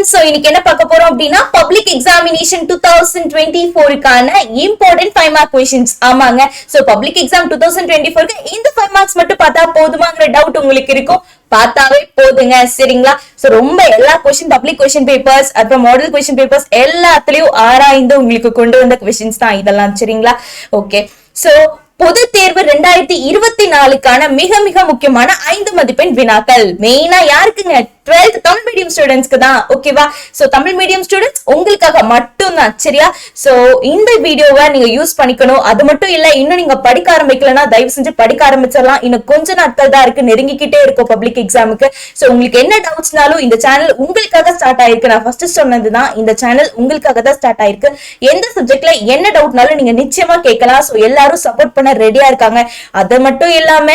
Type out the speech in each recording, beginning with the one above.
Students, so இன்னைக்கு என்ன பார்க்க போறோம் அப்படின்னா பப்ளிக் எக்ஸாமினேஷன் 2024க்கான இம்பார்ட்டன்ட் 5 மார்க் क्वेश्चंस. ஆமாங்க, சோ பப்ளிக் எக்ஸாம் 2024க்கு இந்த 5 மார்க்ஸ் மட்டும் பார்த்தா போதுமாங்கிற டவுட் உங்களுக்கு இருக்கும். பார்த்தாவே போதுங்க, சரிங்களா? சோ ரொம்ப எல்லா क्वेश्चन பப்ளிக் क्वेश्चन பேப்பர்ஸ் அப்புறம் மாடல் क्वेश्चन பேப்பர்ஸ் எல்லாத்துலயும் ஆராய்ந்து உங்களுக்கு கொண்டு வந்த क्वेश्चंस தான் இதெல்லாம், சரிங்களா? ஓகே, சோ பொது தேர்வு 2024க்கான மிக மிக முக்கியமான 5 மதிப்பெண் வினாக்கள் மெயினா யாருக்குங்க? 12th தமிழ் மீடியம் ஸ்டூடெண்ட்ஸ்க்கு தான். ஓகேவா? சோ தமிழ் மீடியம் ஸ்டூடெண்ட்ஸ் உங்களுக்காக மட்டும் தான், சரியா? சோ இந்த வீடியோவை நீங்க யூஸ் பண்ணிக்கணும். அது மட்டும் இல்ல, இன்னும் நீங்க படிக்க ஆரம்பிக்கலன்னா தயவு செஞ்சு படிக்க ஆரம்பிச்சிடலாம். இன்னும் கொஞ்ச நாட்கள் தான் இருக்கு, நெருங்கிக்கிட்டே இருக்கும் பப்ளிக் எக்ஸாமுக்கு. சோ உங்களுக்கு என்ன டவுட்ஸ்னாலும் இந்த சேனல் உங்களுக்காக ஸ்டார்ட் ஆயிருக்கு. நான் ஃபர்ஸ்ட் சொன்னதுதான், இந்த சேனல் உங்களுக்காக தான் ஸ்டார்ட் ஆயிருக்கு. எந்த சப்ஜெக்ட்ல என்ன டவுட்னாலும் நீங்க நிச்சயமா கேட்கலாம். சோ எல்லாரும் சப்போர்ட் பண்ண ரெடியா இருக்காங்க. அது மட்டும் இல்லாம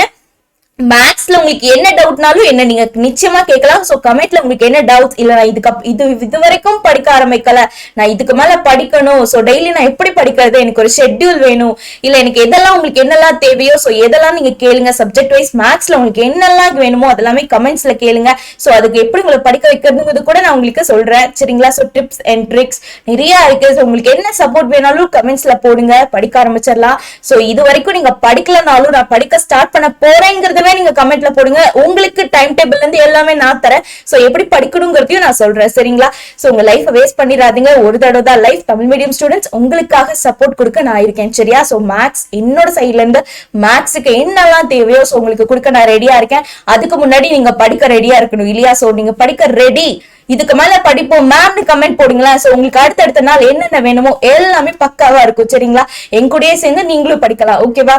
மேக்ஸ்ல உங்களுக்கு என்ன டவுட்னாலும் என்ன நீங்க நிச்சயமா கேட்கலாம். சோ கமெண்ட்ல உங்களுக்கு என்ன டவுட், இல்ல நான் இது வரைக்கும் படிக்க ஆரம்பிக்கல, நான் இதுக்கு மேல படிக்கணும், சோ டெய்லி நான் எப்படி படிக்கிறது, எனக்கு ஒரு ஷெட்யூல் வேணும், இல்ல எனக்கு எதெல்லாம் உங்களுக்கு என்னெல்லாம் தேவையோ சோ எதெல்லாம் நீங்க கேளுங்க. சப்ஜெக்ட் வைஸ் மேக்ஸ்ல உங்களுக்கு என்னெல்லாம் வேணுமோ அதெல்லாமே கமெண்ட்ஸ்ல கேளுங்க. சோ அதுக்கு எப்படி உங்களை படிக்க வைக்கிறதுங்கிறது கூட நான் உங்களுக்கு சொல்றேன், சரிங்களா? சோ டிப்ஸ் அண்ட் ட்ரிக்ஸ் நிறைய இருக்கு. சோ உங்களுக்கு என்ன சப்போர்ட் வேணாலும் கமெண்ட்ஸ்ல போடுங்க, படிக்க ஆரம்பிச்சிடலாம். சோ இது வரைக்கும் நீங்க படிக்கலனாலும் நான் படிக்க ஸ்டார்ட் பண்ண போறேங்கிறது நீங்க கமெண்ட்ல போடுங்க. உங்களுக்கு டைம் டேபிள்ல இருந்து எல்லாமே நான் தரேன். சோ எப்படி படிக்கணும்ங்கறதையும் நான் சொல்றேன், சரிங்களா? சோ உங்க லைஃபை வேஸ்ட் பண்ணிராதீங்க. ஒரு தடவை தான் லைஃப். தமிழ் மீடியம் ஸ்டூடெண்ட்ஸ் உங்களுக்காக சப்போர்ட் கொடுக்க நான் இருக்கேன், சரியா? சோ மேக்ஸ் என்னோட சைட்ல இருந்து மேக்ஸுக்கு என்னெல்லாம் தேவையோ சோ உங்களுக்கு கொடுக்க நான் ரெடியா இருக்கேன். அதுக்கு முன்னாடி நீங்க படிக்க ரெடியா இருக்கணும், இல்லையா? சோ நீங்க படிக்க ரெடி, இதுக்கு மேல படிப்போம் மேம்னு கமெண்ட் போடுங்களா. சோ உங்களுக்கு அடுத்தடுத்த நாள் என்னென்ன வேணுமோ எல்லாமே பக்காவா இருக்கும், சரிங்களா? என் கூடயே சேர்ந்து நீங்களும் படிக்கலாம், ஓகேவா?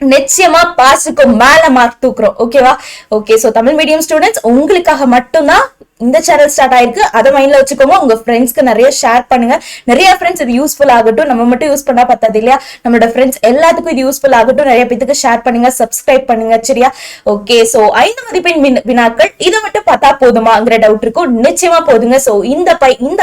நிச்சயமா பாஸுக்கு மேல மார்க் தூக்குறோம், ஓகேவா? Okay, so Tamil medium students உங்களுக்காக மட்டும்தான் இந்த சேனல் ஸ்டார்ட் ஆயிருக்கு. அதை மைண்ட்ல வச்சுக்கோங்க. உங்க ஃப்ரெண்ட்ஸ்க்கு நிறைய ஷேர் பண்ணுங்க. நிறைய ஃப்ரெண்ட்ஸ் இது யூஸ்ஃபுல் ஆகட்டும். நம்ம மட்டும் யூஸ் பண்ணா பத்தாது, இல்லையா? நம்மளோட ஃப்ரெண்ட்ஸ் எல்லாத்துக்கும் இது யூஸ்ஃபுல் ஆகட்டும். நிறைய பேருக்கு ஷேர் பண்ணுங்க, சப்ஸ்கிரைப் பண்ணுங்க, சரியா? ஓகே, சோ 5 மதிப்பெண் வினாக்கள் இதை மட்டும் பார்த்தா போதுமாங்கிற டவுட் இருக்கும். நிச்சயமா போதுங்க. சோ இந்த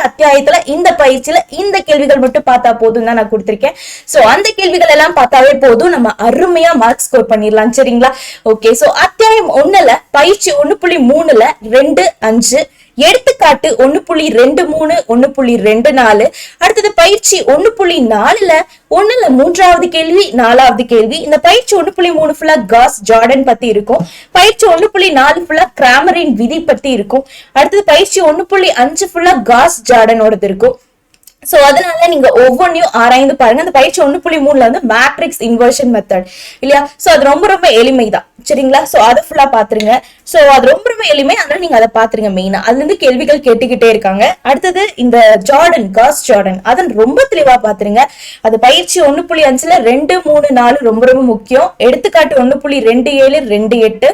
அத்தியாயத்துல இந்த பயிற்சியில இந்த கேள்விகள் மட்டும் பார்த்தா போதும் தான் நான் கொடுத்திருக்கேன். சோ அந்த கேள்விகள் எல்லாம் பார்த்தாவே போதும், நம்ம அருமையா மார்க் ஸ்கோர் பண்ணிடலாம், சரிங்களா? ஓகே, சோ அத்தியாயம் 1ல பயிற்சி 1.3ல 2-5, எடுத்துக்காட்டு 1.23 1.24, அடுத்தது பயிற்சி 1.4ல 1ல 3வது கேள்வி 4வது கேள்வி. இந்த பயிற்சி 1.3 ஃபுல்லா காஸ் ஜார்டன் பத்தி இருக்கும். பயிற்சி 1.4 ஃபுல்லா கிராமரின் விதி பத்தி இருக்கும். அடுத்தது பயிற்சி 1.5 ஃபுல்லா காஸ் ஜார்டனோடது இருக்கும். சோ அதனால நீங்க ஒவ்வொன்றையும் ஆராய்ந்து பாருங்க. அந்த பயிற்சி 1.3ல வந்து மேட்ரிக்ஸ் இன்வர்ஷன் மெத்தட், இல்லையா? சோ அது ரொம்ப ரொம்ப எளிமைதான், சரிங்களா? சோ அதை ஃபுல்லா பாத்துருங்க. சோ அது ரொம்ப ரொம்ப எளிமை, அதனால நீங்க அதை பாத்துருங்க. மெயினா அதுல இருந்து கேள்விகள் கேட்டுக்கிட்டே இருக்காங்க. அடுத்தது இந்த ஜார்டன், காஸ் ஜார்டன், அதன் ரொம்ப தெளிவா பாத்துருங்க. அது பயிற்சி 1.5ல 2, 3, 4 ரொம்ப ரொம்ப முக்கியம். எடுத்துக்காட்டு 1.27 2, 8.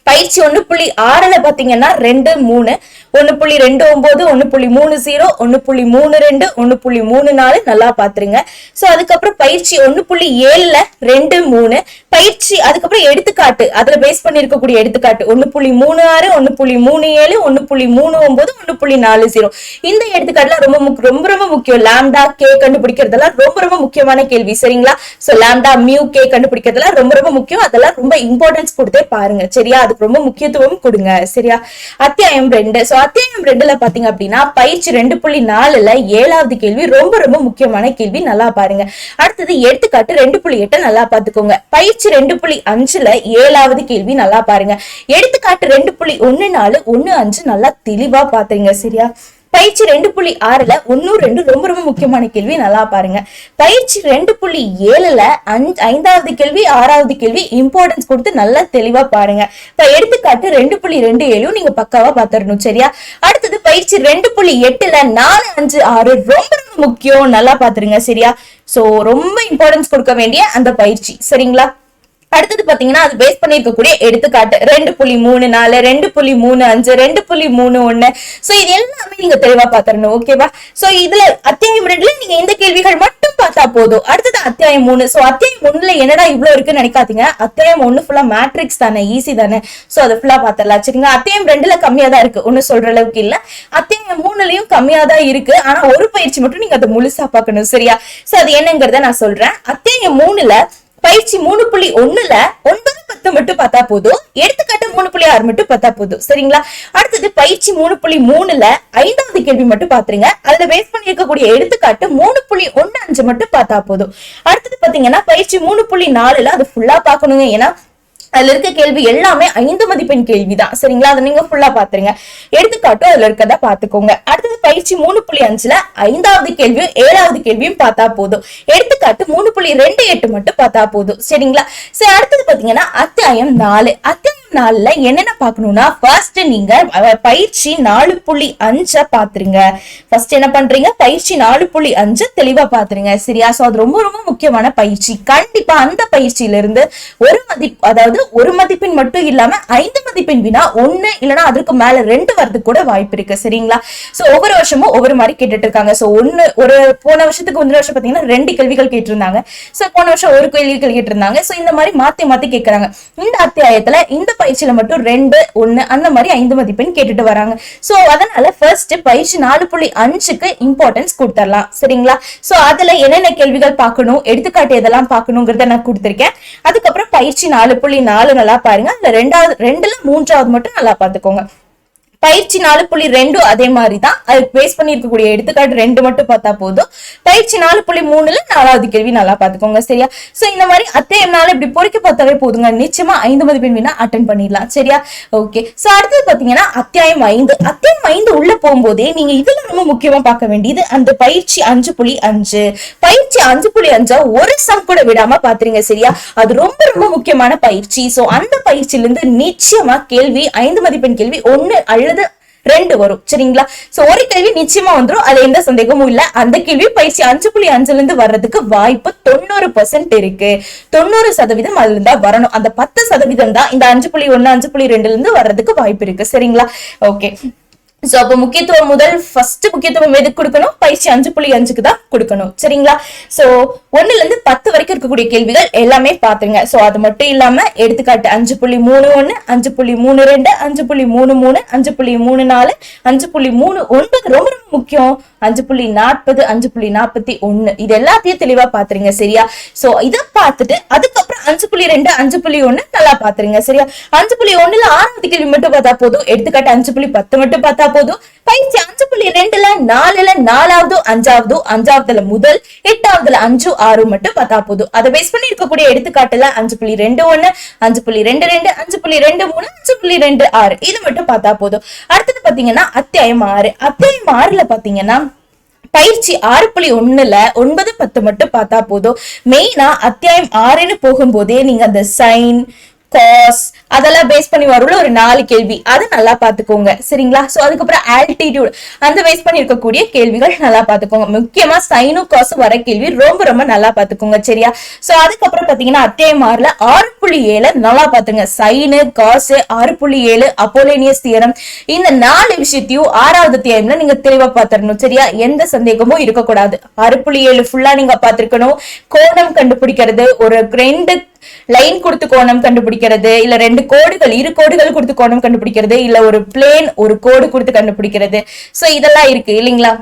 பயிற்சி 1.6ல பாத்தீங்கன்னா 2, 3, 1.29 1.30 1.32 1.34 நல்லா பாத்துருங்க. சோ அதுக்கப்புறம் பயிற்சி 1.7ல 2, 3 பயிற்சி. அதுக்கப்புறம் எடுத்துக்காட்டு, அதுல பேஸ் பண்ணி இருக்கக்கூடிய எடுத்துக்காட்டு 1.36 1.37 1.39 1.40. இந்த எடுத்துக்காட்டுல ரொம்ப ரொம்ப முக்கியம். லாம்டா கே கண்டுபிடிக்கிறதெல்லாம் ரொம்ப ரொம்ப முக்கியமான கேள்வி, சரிங்களா? சோ லாம்டா மியூ கே கண்டுபிடிக்கிறதெல்லாம் ரொம்ப ரொம்ப முக்கியம். அதெல்லாம் ரொம்ப இம்பார்ட்டன்ஸ் கொடுத்தே பாருங்க, சரியா? அதுக்கு ரொம்ப முக்கியத்துவம் கொடுங்க, சரியா? அத்தியாயம் 2. சோ அத்தியாயம் 2ல பாத்தீங்க அப்படின்னா பயிற்சி 2.4ல 7வது கேள்வி ரொம்ப ரொம்ப முக்கியமான கேள்வி, நல்லா பாருங்க. அடுத்தது எடுத்துக்காட்டு 2.8 நல்லா பாத்துக்கோங்க. பயிற்சி 2.5ல 7வது கேள்வி நல்லா பாருங்க. எடுத்துக்காட்டு 2.14 1.5 நல்லா தெளிவா பாத்துருங்க, சரியா? பயிற்சி 2.6ல 1, 2 ரொம்ப ரொம்ப முக்கியமான கேள்வி, நல்லா பாருங்க. பயிற்சி 2.7ல 5வது கேள்வி 6வது கேள்வி இம்பார்ட்டன்ஸ் கொடுத்து நல்லா தெளிவா பாருங்க. இப்ப எடுத்துக்காட்டு 2.27 நீங்க பக்காவா பாத்துறணும், சரியா? அடுத்தது பயிற்சி 2.8ல 4, 5, 6 ரொம்ப ரொம்ப முக்கியம், நல்லா பாத்துருங்க, சரியா? சோ ரொம்ப இம்பார்ட்டன்ஸ் கொடுக்க வேண்டிய அந்த பயிற்சி, சரிங்களா? அடுத்தது பாத்தீங்கன்னா அது பேஸ் பண்ணி இருக்கக்கூடிய எடுத்துக்காட்டு 2.34 2.35 2.31. சோ இது எல்லாமே நீங்க தெளிவா பாத்துறணும், ஓகேவா? சோ இதுல அத்தியாயம் 2ல நீங்க இந்த கேள்விகள் மட்டும் பார்த்தா போதும். அடுத்தது அத்தியாயம் 3. சோ அத்தியாயம் 1ல என்னடா இவ்வளவு இருக்குன்னு நினைக்காதீங்க. அத்தியாயம் 1 ஃபுல்லா மேட்ரிக்ஸ் தானே, ஈஸி தானே. சோ அதை ஃபுல்லா பாத்திரலாம், சரிங்களா? அத்தியாயம் 2ல கம்மியா தான் இருக்கு, ஒண்ணு சொல்ற அளவுக்கு இல்ல. அத்தியாயம் 3லயும் கம்மியா தான் இருக்கு. ஆனா ஒரு பயிற்சி மட்டும் நீங்க அதை முழுசா பார்க்கணும், சரியா? சோ அது என்னங்கறத நான் சொல்றேன். அத்தியாயம் 3ல பயிற்சி 3.1ல 9, 10 மட்டும் பார்த்தா போதும். எடுத்துக்காட்டு 3.6 மட்டும் பார்த்தா போதும். சரிங்களா? அடுத்தது பயிற்சி 3.3ல 5வது கேள்வி மட்டும் பாத்துருங்க. அதுல பேஸ் பண்ணி இருக்கக்கூடிய எடுத்துக்காட்டு 3.15 மட்டும் பார்த்தா போதும். அடுத்தது பாத்தீங்கன்னா பயிற்சி 3.4ல அது ஃபுல்லா பாக்கணுங்க. ஏன்னா அதுல இருக்க கேள்வி எல்லாமே 5 மதிப்பெண் கேள்விதான். சரிங்களா? அதை நீங்க ஃபுல்லா பாத்துருங்க. எடுத்துக்காட்டும் அதுல இருக்கதா பாத்துக்கோங்க. அடுத்தது பயிற்சி 3.5ல 5வது கேள்வியும் 7வது கேள்வியும் பார்த்தா போதும். எடுத்துக்காட்டு 3.28 மட்டும் பார்த்தா போதும். சரிங்களா? சரி, அடுத்தது பாத்தீங்கன்னா அத்தியாயம் 4. அத்தியாயம் 4ல என்னென்ன பாக்கணும்னா, ஃபர்ஸ்ட் நீங்க பயிற்சி 4.5 பாத்துருங்க. ஃபர்ஸ்ட் என்ன பண்றீங்க, பயிற்சி 4.5 தெளிவா பாத்துருங்க. சரியா? சோ அது ரொம்ப ரொம்ப முக்கியமான பயிற்சி. கண்டிப்பா அந்த பயிற்சியில இருந்து அதாவது ஒரு மதிப்பெண் மட்டும் இல்லாம 5 மதிப்பெண் வினா 1 இல்லனா அதற்கு மேல 2 வரது கூட வாய்ப்பு இருக்கு. சரிங்களா? சோ ஒவ்வொரு வருஷமும் ஒவ்வொரு மாதிரி கேட்டுட்டு இருக்காங்க. சோ ஒரு போன வருஷத்துக்கு முந்தின வருஷம் பாத்தீங்கன்னா 2 கேள்விகள் கேட்டிருந்தாங்க. சோ போன வருஷம் ஒரு கேள்விகள் கேட்டிருந்தாங்க. சோ இந்த மாதிரி மாத்தி மாத்தி கேக்குறாங்க. இந்த அத்தியாயத்துல இந்த பயிற்சியில மட்டும் 2, 1 அந்த மாதிரி 5 மதிப்பெண் கேட்டுட்டு வராங்க. சோ அதனால ஃபர்ஸ்ட் பயிற்சி 4.5க்கு இம்பார்ட்டன்ஸ் கொடுத்துடலாம். சரிங்களா? சோ அதுல என்னென்ன கேள்விகள் பார்க்கணும், எடுத்துக்காட்டு எதெல்லாம் பார்க்கணுங்கிறத நான் கொடுத்திருக்கேன். அதுக்கப்புறம் பயிற்சி 4.4 நல்லா பாருங்க. அதுல 2ல 3வது மட்டும் நல்லா பாத்துக்கோங்க. பயிற்சி 4.2 அதே மாதிரிதான். அது பேஸ் பண்ணி இருக்கக்கூடிய எடுத்துக்காட்டு 2 மட்டும் பார்த்தா போதும். பயிற்சி 4.3ல 4வது கேள்வி நல்லா பாத்துக்கோங்க. சரியா? சோ இந்த மாதிரி அத்தியாயம் 4 இப்படி பொறுக்கி பார்த்தாவே போதுங்க. நிச்சயமா 5 மதிப்பெண் வினா அட்டென்ட் பண்ணிடலாம். சரியா? ஓகே. சோ அடுத்தது பாத்தீங்கன்னா அத்தியாயம் 5. அத்தியாயம் 5 உள்ள போகும்போதே நீங்க இதுல ரொம்ப முக்கியமா பார்க்க வேண்டியது அந்த பயிற்சி 5.5. பயிற்சி 5.5 ஒரு சம் கூட விடாம பாத்துருங்க. சரியா? அது ரொம்ப ரொம்ப முக்கியமான பயிற்சி. சோ அந்த பயிற்சியில இருந்து நிச்சயமா கேள்வி 5 மதிப்பெண் கேள்வி 1 அல்லது 2 வரும். சரிங்களா? சோ ஒரு கேள்வி நிச்சயமா வந்துரும். அது எந்த சந்தேகமும் இல்ல. அந்த கேள்வி பயிற்சி 5.5ல இருந்து வர்றதுக்கு வாய்ப்பு 90% இருக்கு. 90% அதுல இருந்தா வரணும். அந்த 10% தான் இந்த 5.1, 5.2ல இருந்து வர்றதுக்கு வாய்ப்பு இருக்கு. சரிங்களா? ஓகே. சோ அப்ப முக்கியத்துவம் ஃபர்ஸ்ட் முக்கியத்துவம் எதுக்கு கொடுக்கணும், பயிற்சி 5.5க்கு தான் கொடுக்கணும். சரிங்களா? சோ 1ல இருந்து 10 வரைக்கும் இருக்கக்கூடிய கேள்விகள் எல்லாமே பாத்துங்க. சோ அது மட்டும் இல்லாம எடுத்துக்காட்டு 5.31, 5.32, 5.33, 5.34, 5.39 ரொம்ப ரொம்ப முக்கியம். 5.40, 5.41 இது எல்லாத்தையும் தெளிவா பாத்துருங்க. சரியா? சோ இத பார்த்துட்டு அதுக்கப்புறம் 5.2, 5.1 நல்லா பாத்துருங்க. சரியா? 5.1ல 6வது கேள்வி மட்டும் பார்த்தா போதும். எடுத்துக்காட்டு 5.10 மட்டும் பார்த்தா போதும். பயிற்சி 5.2ல 4ல 4வது, 5வது, 5வதுல முதல், 8வதுல 5, 6 மட்டும் பார்த்தா போதும். அதை பேஸ் பண்ணி இருக்கக்கூடிய எடுத்துக்காட்டுல 5.21, 5.22, 5.23, 5.26 இது மட்டும் பார்த்தா போதும். அடுத்தது பாத்தீங்கன்னா அத்தியாயம் 6. அத்தியாயம் 6ல பாத்தீங்கன்னா பயிற்சி 6.1ல 9, 10 மட்டும் பார்த்தா போதும். மெயினா அத்தியாயம் 6ன்னு போகும்போதே நீங்க அந்த சைன், காஸ் அதெல்லாம் பேஸ் பண்ணி வரும்ல ஒரு 4 கேள்வி, அது நல்லா பாத்துக்கோங்க. சரிங்களா? சோ அதுக்கப்புறம் ஆல்டிடியூட் அந்த பேஸ் பண்ணி இருக்கக்கூடிய கேள்விகள் நல்லா பாத்துக்கோங்க. முக்கியமா சைனும் காசும் வர கேள்வி ரொம்ப ரொம்ப நல்லா பாத்துக்கோங்க. சரியா? சோ அதுக்கப்புறம் பாத்தீங்கன்னா அத்தியாயம் 6ல 6.7 நல்லா பாத்துங்க. சைனு, காசு, 6.7 அப்போலேனியஸ் தியரம் இந்த 4 விஷயத்தையும் 6வது அத்தியாயம்ல நீங்க தெளிவா பாத்துறணும். சரியா? எந்த சந்தேகமும் இருக்கக்கூடாது. 6.7 ஃபுல்லா நீங்க பாத்துருக்கணும். கோணம் கண்டுபிடிக்கிறது, ஒரு 2 லைன் கொடுத்து கோணம் கண்டுபிடிக்கிறது, இல்ல 2 கோடுகள், இரு கோடுகள் கொடுத்து கோணம் கண்டுபிடிக்கிறது, இல்ல ஒரு பிளேன் ஒரு கோடு கொடுத்து கண்டுபிடிக்கிறது. சோ இதெல்லாம் இருக்கு இல்லைங்களா?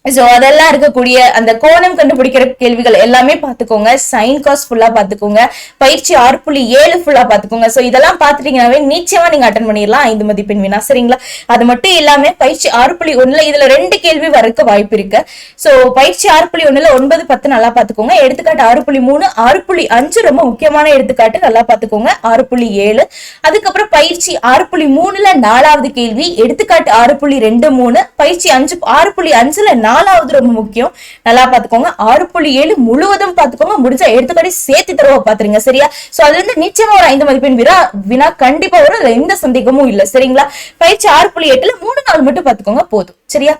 சோ அதெல்லாம் இருக்கக்கூடிய அந்த கோணம் கண்டுபிடிக்கிற கேள்விகள் எல்லாமே பாத்துக்கோங்க. சைன் காஸ் ஃபுல்லா பாத்துக்கோங்க. பயிற்சி 6.7 ஃபுல்லா பாத்துக்கோங்க. சோ இதெல்லாம் பாத்துட்டீங்கன்னாவே நிச்சயமா நீங்க அட்டன் பண்ணிடலாம் 5 மதிப்பெண் வினா. சரிங்களா? அது மட்டும் இல்லாம பயிற்சி 6.1ல இதுல 2 கேள்வி வரக்கு வாய்ப்பு இருக்கு. சோ பயிற்சி 6.1ல 9, 10 நல்லா பாத்துக்கோங்க. எடுத்துக்காட்டு 6.3, 6.5 ரொம்ப முக்கியமான எடுத்துக்காட்டு நல்லா பாத்துக்கோங்க. 6.7 அதுக்கப்புறம் பயிற்சி 6.3ல 4வது கேள்வி எடுத்துக்காட்டு 6.23, பயிற்சி 6.5ல 4வது ரொம்ப முக்கியம் நல்லா பாத்துக்கோங்க. 6.7 முழுவதும் பாத்துக்கோங்க. முடிஞ்சா எடுத்துக்காட்டி சேர்த்து தடவை பாத்துருங்க. சரியா? சோ அதுல இருந்து நிச்சயமா ஒரு 5 மதிப்பெண் வினா கண்டிப்பா வரும். எந்த சந்தேகமும் இல்ல. சரிங்களா? பயிற்சி 6.8ல 3 நாள் மட்டும் பாத்துக்கோங்க போதும். சரியா?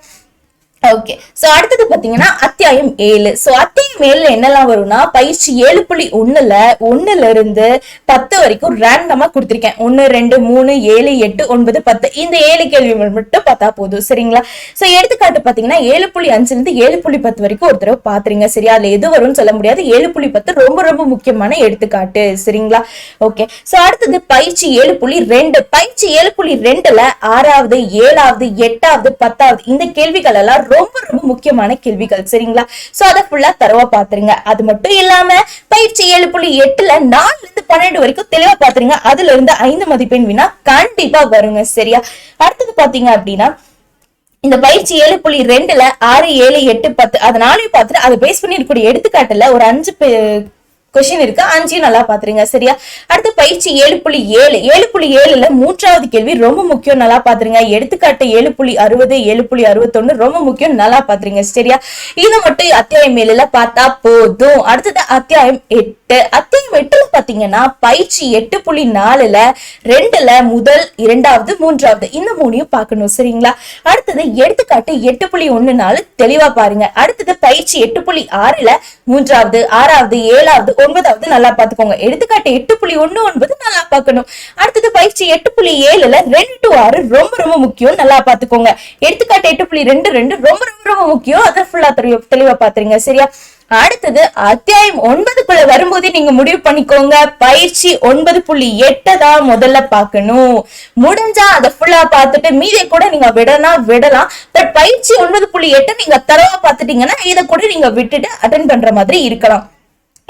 ஓகே. சோ அடுத்தது பாத்தீங்கன்னா அத்தியாயம் 7. சோ அத்தியாயம் 7ல என்னெல்லாம் வரும்னா பயிற்சி 7.1ல 1ல இருந்து 10 வரைக்கும் ரேண்டமா கொடுத்திருக்கேன். 1, 2, 3, 7, 8, 9, 10 இந்த 7 கேள்விகள் மட்டும் பார்த்தா போதும். சரிங்களா? சோ எடுத்துக்காட்டு பாத்தீங்கன்னா 7.5ல இருந்து 7.10 வரைக்கும் ஒரு தடவை பாத்துறீங்க. சரியா? அதுல எது வரும்னு சொல்ல முடியாது. 7.10 ரொம்ப ரொம்ப முக்கியமான எடுத்துக்காட்டு. சரிங்களா? ஓகே. சோ அடுத்தது பயிற்சி 7.2. பயிற்சி 7.2ல 6வது, 7வது, 8வது, 10வது இந்த கேள்விகள் எல்லாம் ரொம்ப ரொம்ப முக்கியமான கேள்விகள் சரிங்களா. சோ அதை ஃபுல்லா தரவா பாத்துருங்க. அது மட்டும் இல்லாம பயிற்சி 7.8ல 4ல இருந்து 12 வரைக்கும் தெளிவா பாத்துருங்க. அதுல இருந்து 5 மதிப்பெண் வினா கண்டிப்பா வருங்க சரியா. அடுத்தது பாத்தீங்க அப்படின்னா இந்த பயிற்சி 7.2ல 6, 7, 8, 10 அதனாலயும் பார்த்துட்டு அதை பேஸ் பண்ணி இருக்கக்கூடிய எடுத்துக்காட்டுல ஒரு 5 கொஸ்டின் இருக்கு. 5 நல்லா பாத்துருங்க சரியா. அடுத்து பயிற்சி 7.7 7.7ல 3வது கேள்வி ரொம்ப முக்கியம், நல்லா பாத்துருங்க. எடுத்துக்காட்டு 7.60 7.61 ரொம்ப முக்கியம், நல்லா பாத்துருங்க சரியா. இதை மட்டும் அத்தியாயம் 7ல பார்த்தா போதும். அடுத்தது அத்தியாயம் 8. அத்தியாயம் 8ல பாத்தீங்கன்னா பயிற்சி 8.4ல 2ல முதல், 2வது, 3வது இந்த 3யும் பார்க்கணும் சரிங்களா. அடுத்தது எடுத்துக்காட்டு 8.14 தெளிவா பாருங்க. அடுத்தது பயிற்சி 8.6ல 3வது, 6வது, 7வது, 9வது நல்லா பாத்துக்கோங்க. எடுத்துக்காட்டு 8.19 நல்லா பார்க்கணும். அடுத்தது பயிற்சி 8.7ல 2 to 6 ரொம்ப ரொம்ப முக்கியம், நல்லா பாத்துக்கோங்க. எடுத்துக்காட்டு 8.22 ரொம்ப ரொம்ப ரொம்ப முக்கியம், அதை ஃபுல்லா தெளிவா பாத்துருங்க சரியா. அடுத்தது அத்தியாயம் 9க்குள்ள வரும்போதே நீங்க முடிவு பண்ணிக்கோங்க. பயிற்சி 9.8 தான் முதல்ல பாக்கணும். முடிஞ்சா அதை ஃபுல்லா பாத்துட்டு மீதியை கூட நீங்க விடலாம். பட் பயிற்சி 9.8 நீங்க தரவா பாத்துட்டீங்கன்னா இதை கூட நீங்க விட்டுட்டு அட்டென்ட் பண்ற மாதிரி இருக்கலாம்.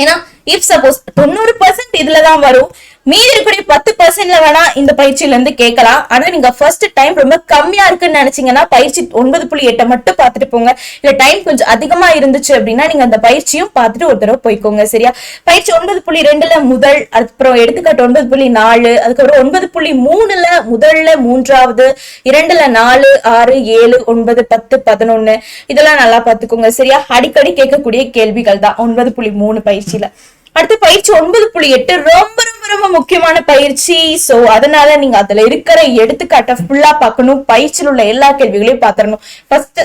ஏன்னா இப் சப்போஸ் 90% இதுலதான் வரும், மீதி இருக்கக்கூடிய 10%ல வேணா இந்த பயிற்சியில இருந்து கேட்கலாம். ஆனா நீங்க ஃபர்ஸ்ட் டைம் ரொம்ப கம்மியா இருக்குன்னு நினைச்சீங்கன்னா பயிற்சி 9.8 மட்டும் பாத்துட்டு போங்க. இல்ல டைம் கொஞ்சம் அதிகமா இருந்துச்சு அப்படின்னா நீங்க அந்த பயிற்சியும் பார்த்துட்டு ஒரு தடவை போய்க்கோங்க சரியா. பயிற்சி 9.2ல முதல், அப்புறம் எடுத்துக்காட்டு 9.4, அதுக்கப்புறம் 9.3ல முதல்ல 3வது, 2ல 4, 6, 7, 9, 10, 11 இதெல்லாம் நல்லா பாத்துக்கோங்க சரியா. அடிக்கடி கேட்கக்கூடிய கேள்விகள் தான் 9.3 பயிற்சியில. அடுத்து பயிற்சி 9.8 ரொம்ப ரொம்ப ரொம்ப முக்கியமான பயிற்சி. சோ அதனால நீங்க அதுல இருக்கிற எடுத்துக்காட்ட ஃபுல்லா பாக்கணும். பயிற்சியில் உள்ள எல்லா கேள்விகளையும் பாத்துறணும். ஃபர்ஸ்ட்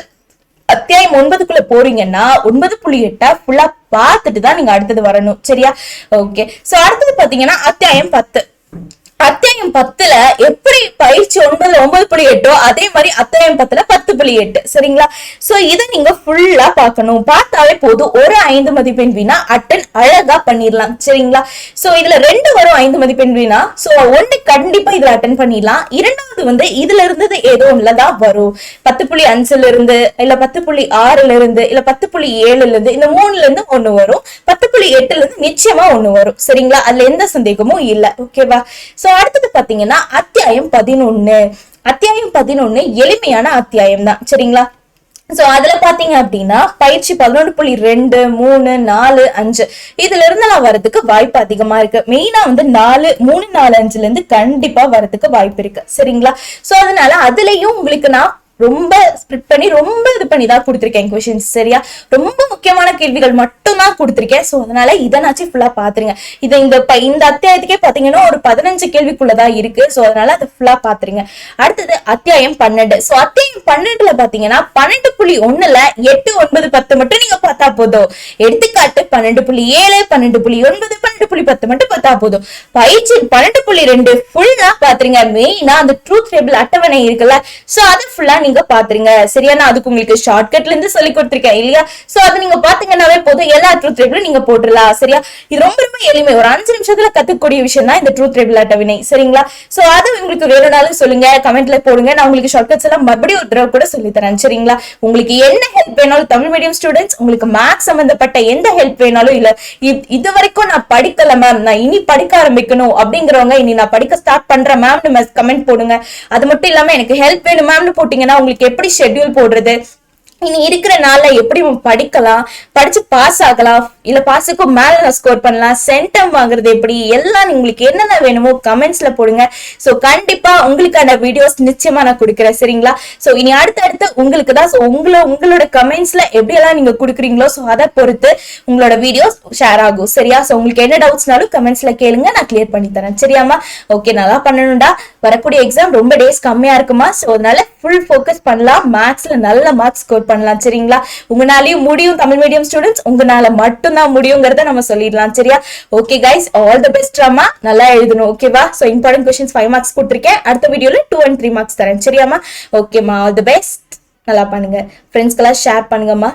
அத்தியாயம் 9க்குள்ள போறீங்கன்னா 9.8 ஃபுல்லா பாத்துட்டு தான் நீங்க அடுத்தது வரணும் சரியா. ஓகே, சோ அடுத்தது பாத்தீங்கன்னா அத்தியாயம் 10. அத்தியாயம் 10ல எப்படி பயிற்சி 9.8 அதே மாதிரி அத்தியாயம் 10ல 10.8 சரிங்களா. சோ இதை நீங்க ஃபுல்லா பாக்கணும். பார்த்தாவே போதும், ஒரு 5 மதிப்பெண் வினா அட்டன் அழகா பண்ணிடலாம் சரிங்களா. சோ இதுல 2 வரும் 5 மதிப்பெண் வினா. சோ 1 கண்டிப்பா இதுல அட்டன் பண்ணிடலாம். 2வது இதுல இருந்தது ஏதோ ஒண்ணுலதான் வரும். 10.5ல இருந்து, இல்ல 10.6ல இருந்து, இல்ல 10.7ல இருந்து, இந்த 3ல இருந்து 1 வரும். 10.8ல இருந்து நிச்சயமா 1 வரும் சரிங்களா. அதுல எந்த சந்தேகமும் இல்ல ஓகேவா. சோ அடுத்தது பாத்தீங்கன்னா அத்தியாயம் 11. அத்தியாயம் 11 எளிமையான அத்தியாயம் தான் சரிங்களா. சோ அதுல பாத்தீங்க அப்படின்னா பயிற்சி 11.2, 3, 4, 5 இதுல இருந்து நான் வரதுக்கு வாய்ப்பு அதிகமா இருக்கு. மெயினா 4, 3, 4, 5ல இருந்து கண்டிப்பா வரதுக்கு வாய்ப்பு இருக்கு சரிங்களா. சோ அதனால அதுலயும் உங்களுக்கு நான் ரொம்ப ஸ்ப்ளிட் பண்ணி ரொம்ப இது பண்ணி தான் கொடுத்திருக்கேன் கொஸ்டின்ஸ் சரியா. ரொம்ப முக்கியமான கேள்விகள் மட்டும் தான் கொடுத்திருக்கேன். சோ அதனால இதனாச்சும் ஃபுல்லா பாத்துருங்க. இது இந்த அத்தியாயத்துக்கே பாத்தீங்கன்னா ஒரு 15 கேள்விக்குள்ளதான் இருக்கு. சோ அதனால அதை ஃபுல்லா பாத்துருங்க. அடுத்தது அத்தியாயம் 12. சோ அத்தியாயம் 12ல பாத்தீங்கன்னா 12.1ல 8, 9, 10 மட்டும் நீங்க பார்த்தா போதும். எடுத்துக்காட்டு 12.7, 12.9, 12.10 மட்டும் பார்த்தா போதும். பயிற்சி 12.2 ஃபுல்லா பாத்துருங்க. மெயினா அந்த ட்ரூத் டேபிள் அட்டவணை இருக்குல்ல, சோ அது ஃபுல்லா நீங்க பாத்துருங்க சரியா. நான் அதுக்கு உங்களுக்கு ஷார்ட்கட்ல இருந்து சொல்லி கொடுத்திருக்கேன் இல்லையா. சோ அது நீங்க பாத்தீங்கன்னாவே போதும், எல்லா ட்ரூத் டேபிளும் நீங்க போட்டுடலாம் சரியா. இது ரொம்ப ரொம்ப எளிமை, ஒரு 5 நிமிஷத்துல கத்துக்கூடிய விஷயம் தான் இந்த ட்ரூத் டேபிள் அட்டவணை சரிங்களா. சோ அது உங்களுக்கு வேணும்னாலும் சொல்லுங்க, கமெண்ட்ல போடுங்க. நான் உங்களுக்கு ஷார்ட்கட்ஸ் எல்லாம் மறுபடியும் ஒரு தடவை கூட சொல்லி தரேன் சரிங்களா. உங்களுக்கு என்ன ஹெல்ப் வேணாலும், தமிழ் மீடியம் ஸ்டூடெண்ட்ஸ் உங்களுக்கு மேத்ஸ் சம்பந்தப்பட்ட எந்த ஹெல்ப் வேணாலும், இல்ல இது வரைக்கும் நான் படிக்கல மேம், நான் இனி படிக்க ஆரம்பிக்கணும் அப்படிங்கிறவங்க இனி நான் படிக்க ஸ்டார்ட் பண்றேன் மேம்னு கமெண்ட் போடுங்க. அது மட்டும் இல்லாம எனக்கு ஹெல்ப் வேணும் மேம்னு போட்டீங்கன்னா உங்களுக்கு எப்படி ஷெட்யூல் போடுறது, இனி இருக்கிற நாள்ல எப்படி படிக்கலாம், படிச்சு பாஸ் ஆகலாம், இல்ல பாஸுக்கு மேல நான் ஸ்கோர் பண்ணலாம், சென்டம் வாங்குறது எப்படி, எல்லாம் உங்களுக்கு என்னென்ன வேணுமோ கமெண்ட்ஸ்ல போடுங்க. சோ கண்டிப்பா உங்களுக்கான வீடியோஸ் நிச்சயமா நான் கொடுக்குறேன் சரிங்களா. சோ இனி அடுத்தடுத்து உங்களுக்கு தான் உங்களோட கமெண்ட்ஸ்ல எப்படி எல்லாம் நீங்க கொடுக்குறீங்களோ சோ அதை பொறுத்து உங்களோட வீடியோஸ் ஷேர் ஆகும் சரியா. சோ உங்களுக்கு என்ன டவுட்ஸ்னாலும் கமெண்ட்ஸ்ல கேளுங்க, நான் கிளியர் பண்ணி தரேன் சரியாமா. ஓகே, நல்லா பண்ணணும்டா. வரக்கூடிய எக்ஸாம் ரொம்ப டேஸ் கம்மியா இருக்குமா. சோ அதனால ஃபுல் ஃபோக்கஸ் பண்ணலாம், மேத்ஸ்ல நல்ல மார்க்ஸ் ஸ்கோர் பண்ணலாம் சரிங்களா. உங்களாலையும் முடியும் தமிழ் மீடியம் ஸ்டூடெண்ட்ஸ், உங்களால மட்டும்தான் முடியுங்கிறத நம்ம சொல்லிடலாம் சரியா. Okay guys, all the best Rama, நல்லா எழுதணும் ஓகேவா. சோ இம்பார்ட்டன்ட் क्वेश्चंस 5 மார்க்ஸ் கொடுத்திருக்கேன். அடுத்த வீடியோல 2 and 3 மார்க்ஸ் தரேன் சரியாமா. ஓகேமா, ஆல் தி பெஸ்ட், நல்லா பண்ணுங்க. ஃப்ரெண்ட்ஸ்க்கெல்லாம் ஷேர் பண்ணுங்கம்மா.